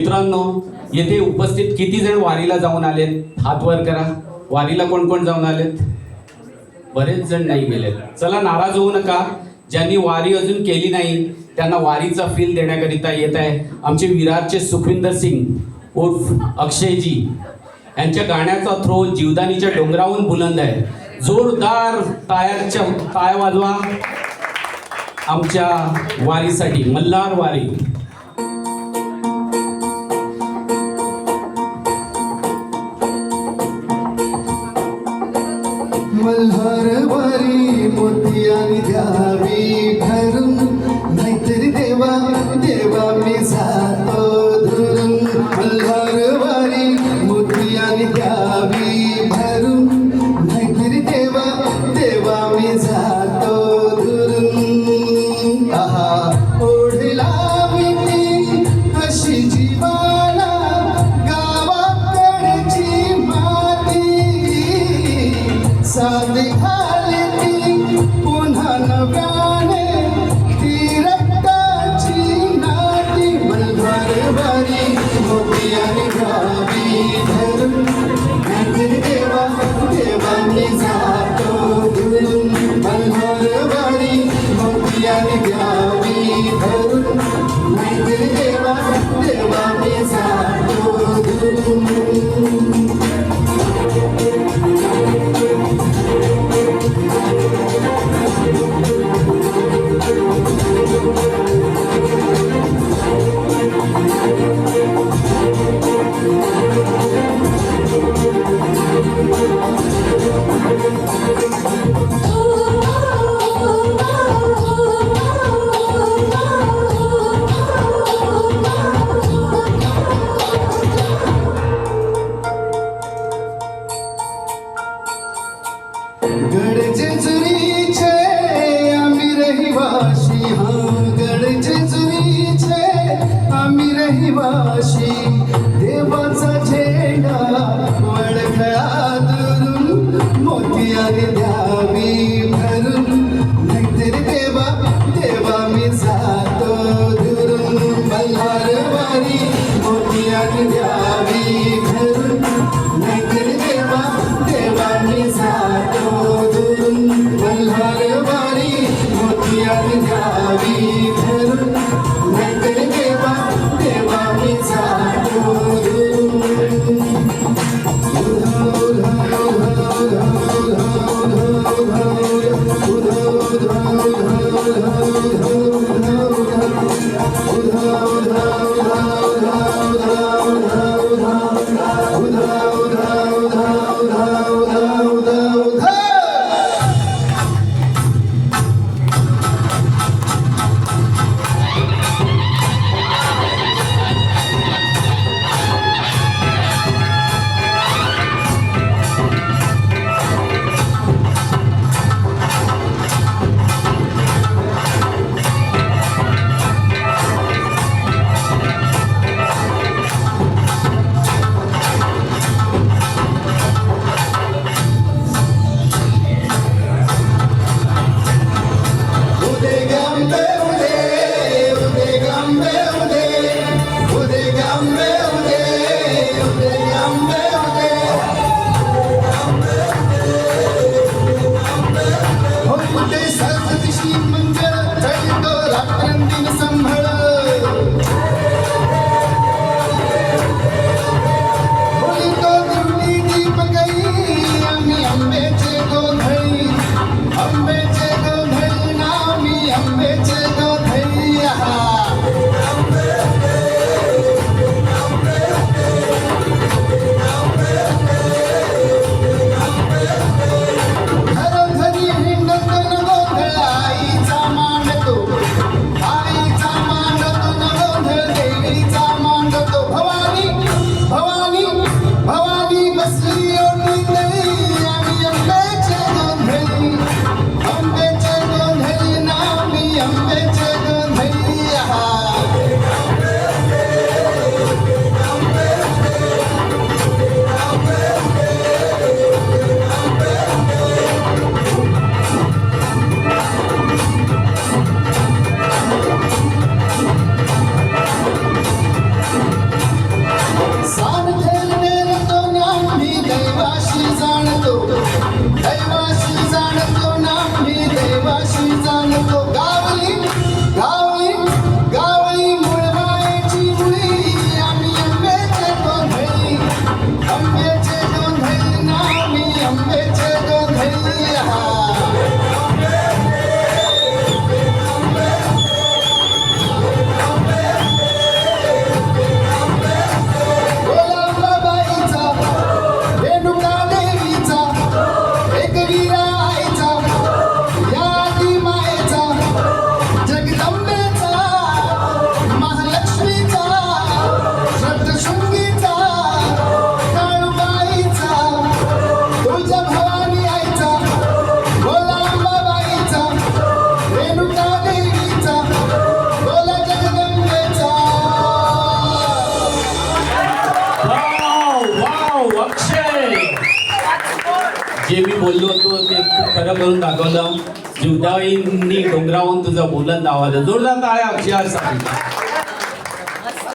मित्रांनो, येथे उपस्थित किती जण वारीला जाऊन आलेत? हात वर करा. वारीला कोण कोण जाऊन आलेत? बरेच जण नाही गेलेत. चला, नाराज होऊ नका. ज्यांनी वारी अजून केली नाही त्यांना वारीचा फील देण्याकरिता येत आहे आमचे विरारचे सुखविंदर सिंग उर्फ अक्षयजी. यांच्या गाण्याचा थ्रो जीवदानीच्या डोंगरावरून बुलंद आहे. जोरदार टाळ्या वाजवा आमच्या वारीसाठी, मल्हार वारी. मल्हार वारी मोतियानी द्यावी भरून, नाहीतरी देवा देवा मी जातो धरून. मल्हार वारी मोतियानी द्यावी भरून, नाहीतरी देवा देवा मी जातो धरून. आहा ओढला मी अशी जीवाला गावाकडची माती, साधी घालती पुन्हा नव्याने ती रक्ताची नाती. मल्हार वारी मोतियानी द्यावी धरून, नाहीतरी देवा देवा मी जातो धरून. मल्हार वारी मोतियानी द्यावी धरून, नाहीतरी देवा देवा मी जातो धरून. गडजेजुरीचे आम्ही रहिवाशी, गडजेजुरीचे आम्ही रहिवाशी. देवाचा झेंडा वळखळा दुरून, मोतियानी द्यावी भरून, नाहीतरी देवा देवा मी जातो दुरून. मल्हार वारी मोतियानी द्यावी भरून, नाहीतरी देवा देवा मी जातो धरून. मल्हार वारी मोतियानी द्यावी भरून, नाहीतरी देवा देवा मी जातो धरून. अक्षय, जे मी बोललो होतो ते खूप खरं करून दाखवलं. जीवदाईंनी डोंगरावरून तुझा बुलंद आवाज. जोरदार टाळ्या अक्षयासाठी.